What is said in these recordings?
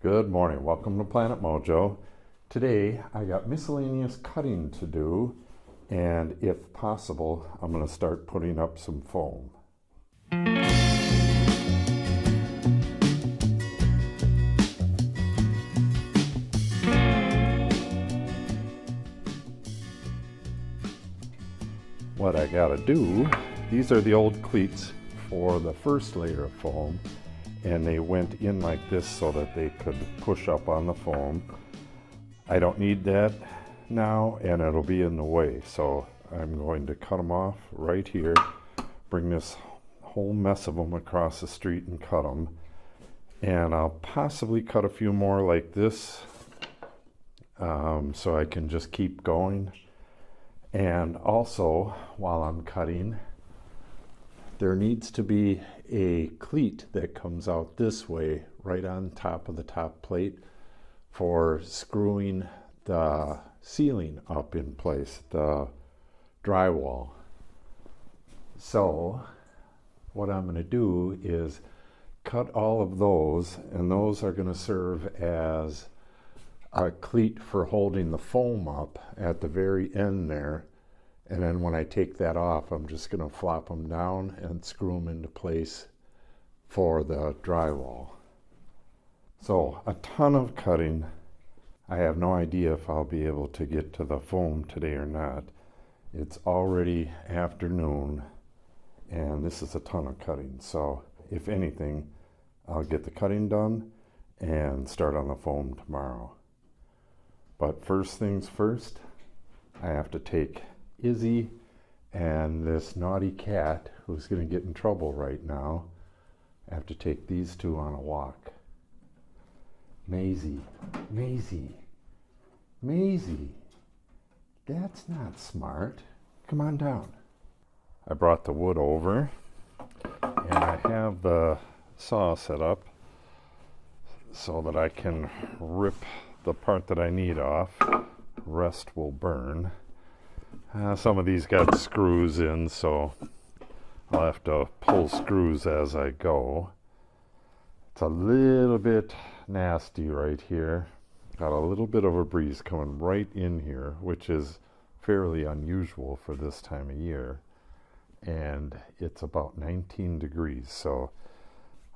Good morning, welcome to Planet Mojo. Today I got miscellaneous cutting to do, and if possible I'm going to start putting up some foam. What I gotta do, these are the old cleats for the first layer of foam, and they went in like this so that they could push up on the foam. I don't need that now, and it'll be in the way, so I'm going to cut them off right here, bring this whole mess of them across the street and cut them, and I'll possibly cut a few more like this so I can just keep going. And also, while I'm cutting, there needs to be a cleat that comes out this way, right on top of the top plate, for screwing the ceiling up in place, the drywall. So, what I'm going to do is cut all of those, and those are going to serve as a cleat for holding the foam up at the very end there, and then when I take that off I'm just going to flop them down and screw them into place for the drywall. So a ton of cutting. I have no idea if I'll be able to get to the foam today or not. It's already afternoon and this is a ton of cutting, so if anything I'll get the cutting done and start on the foam tomorrow. But first things first, I have to take Izzy and this naughty cat who's going to get in trouble right now. I have to take these two on a walk. Maisie, Maisie, Maisie, that's not smart. Come on down. I brought the wood over and I have the saw set up so that I can rip the part that I need off. Rest will burn. Some of these got screws in, so I'll have to pull screws as I go. It's a little bit nasty right here. Got a little bit of a breeze coming right in here, which is fairly unusual for this time of year. And it's about 19 degrees, so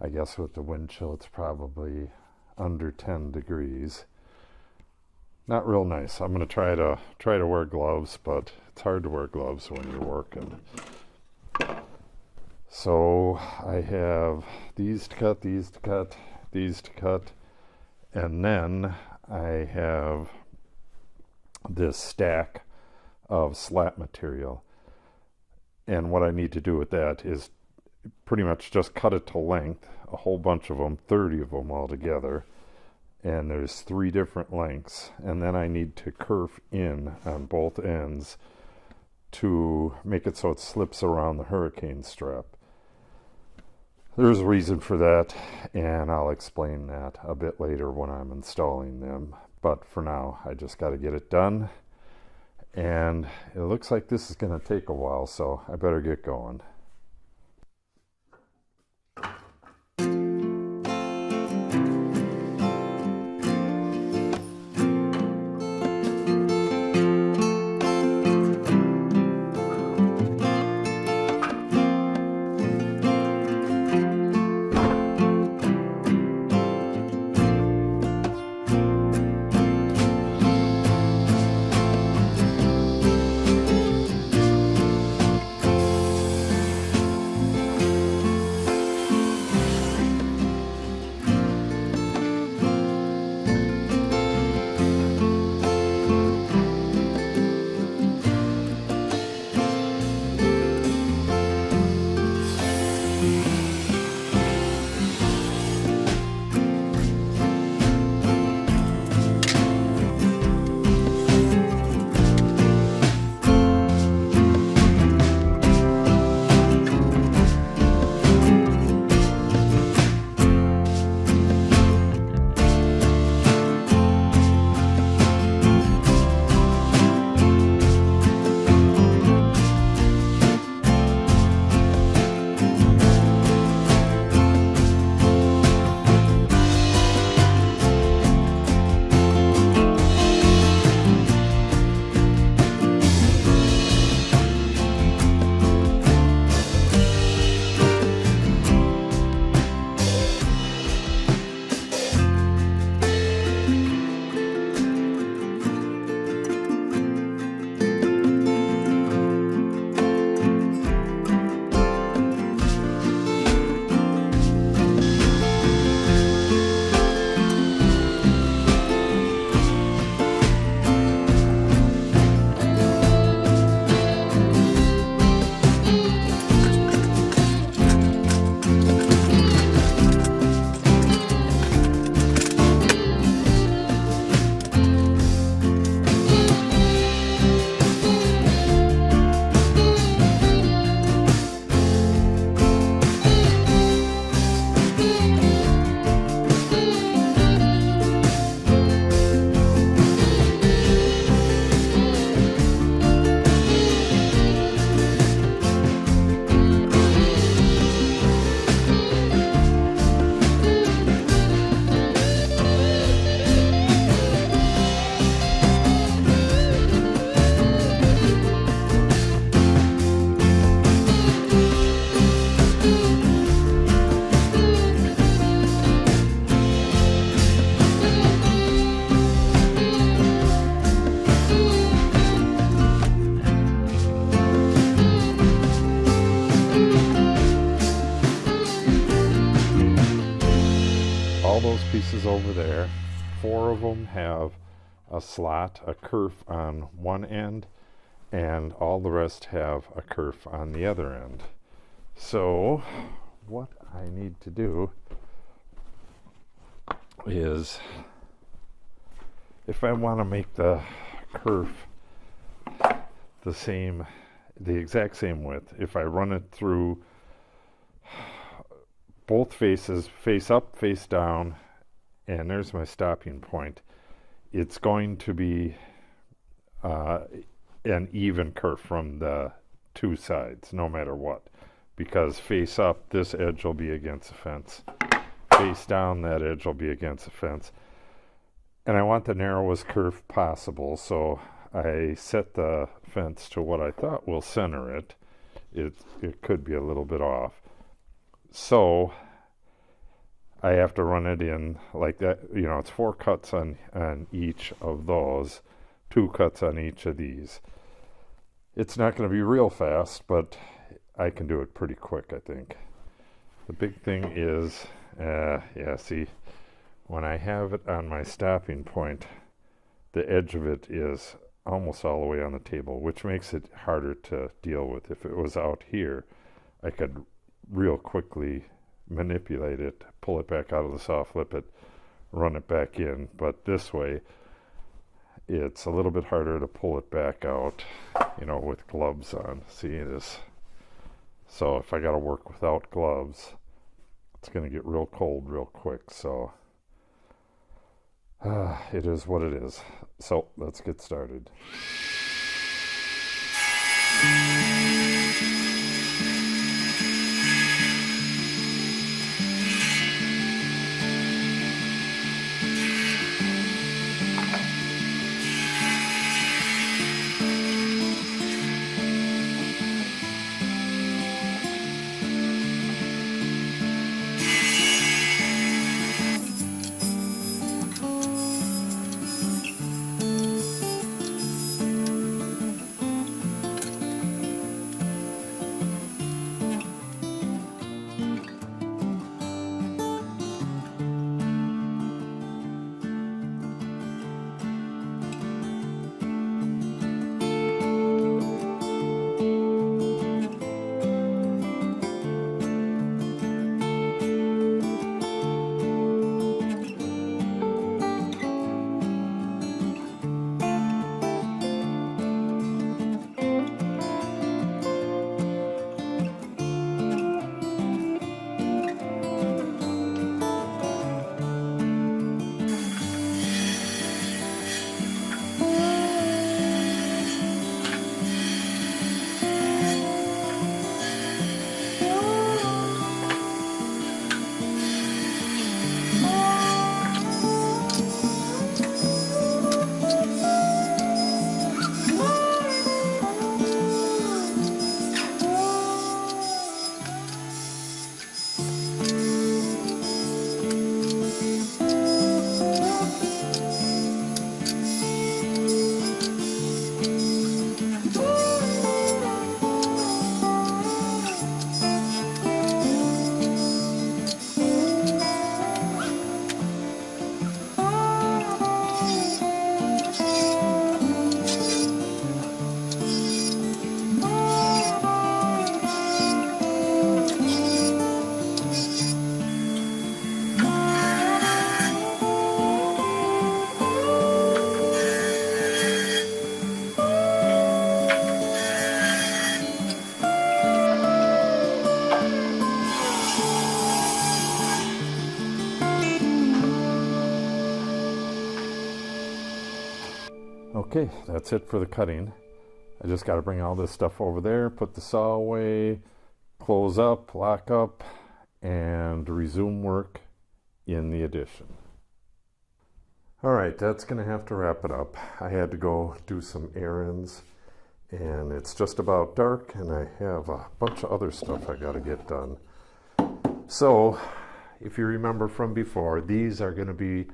I guess with the wind chill it's probably under 10 degrees. Not real nice. I'm going to try to wear gloves, but it's hard to wear gloves when you're working. So I have these to cut, these to cut, these to cut, and then I have this stack of slat material. And what I need to do with that is pretty much just cut it to length, a whole bunch of them, 30 of them all together. And there's 3 different lengths, and then I need to curve in on both ends to make it so it slips around the hurricane strap. There's a reason for that, and I'll explain that a bit later when I'm installing them. But for now, I just got to get it done, and it looks like this is going to take a while, so I better get going. fences over there, 4 of them have a slot, a kerf on one end, and all the rest have a kerf on the other end. So what I need to do is, if I want to make the kerf the exact same width, if I run it through both faces, face up, face down, and there's my stopping point, it's going to be an even kerf from the 2 sides, no matter what. Because face up, this edge will be against the fence. Face down, that edge will be against the fence. And I want the narrowest kerf possible, so I set the fence to what I thought will center it. It could be a little bit off. So I have to run it in like that. You know, it's 4 cuts on each of those, 2 cuts on each of these. It's not going to be real fast, but I can do it pretty quick, I think. The big thing is, see, when I have it on my stopping point, the edge of it is almost all the way on the table, which makes it harder to deal with. If it was out here, I could real quickly manipulate it, pull it back out of the soft lip it, run it back in. But this way, it's a little bit harder to pull it back out, you know, with gloves on. See this? So if I got to work without gloves, it's going to get real cold real quick. So it is what it is. So let's get started. Okay, that's it for the cutting. I just got to bring all this stuff over there, put the saw away, close up, lock up, and resume work in the addition. All right, that's going to have to wrap it up. I had to go do some errands, and it's just about dark, and I have a bunch of other stuff I got to get done. So, if you remember from before, these are going to be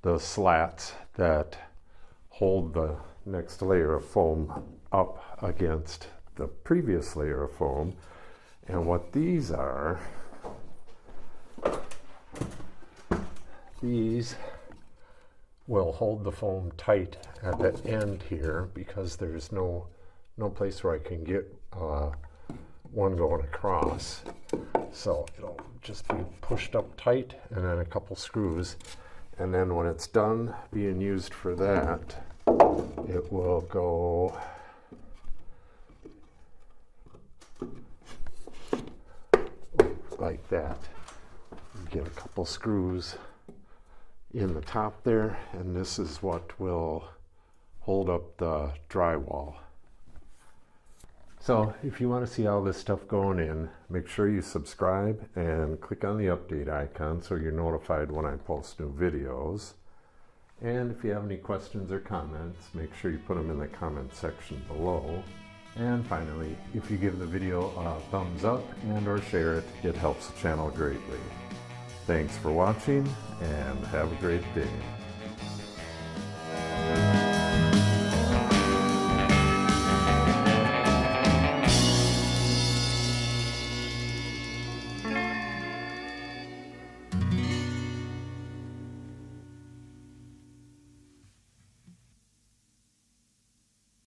the slats that hold the next layer of foam up against the previous layer of foam. And what these are These will hold the foam tight at the end here because there's no place where I can get one going across. So it'll just be pushed up tight and then a couple screws. And then when it's done being used for that, it will go like that. Get a couple screws in the top there, and this is what will hold up the drywall. So if you want to see all this stuff going in, make sure you subscribe and click on the update icon so you're notified when I post new videos. And if you have any questions or comments, make sure you put them in the comment section below. And finally, if you give the video a thumbs up and or share it, it helps the channel greatly. Thanks for watching and have a great day.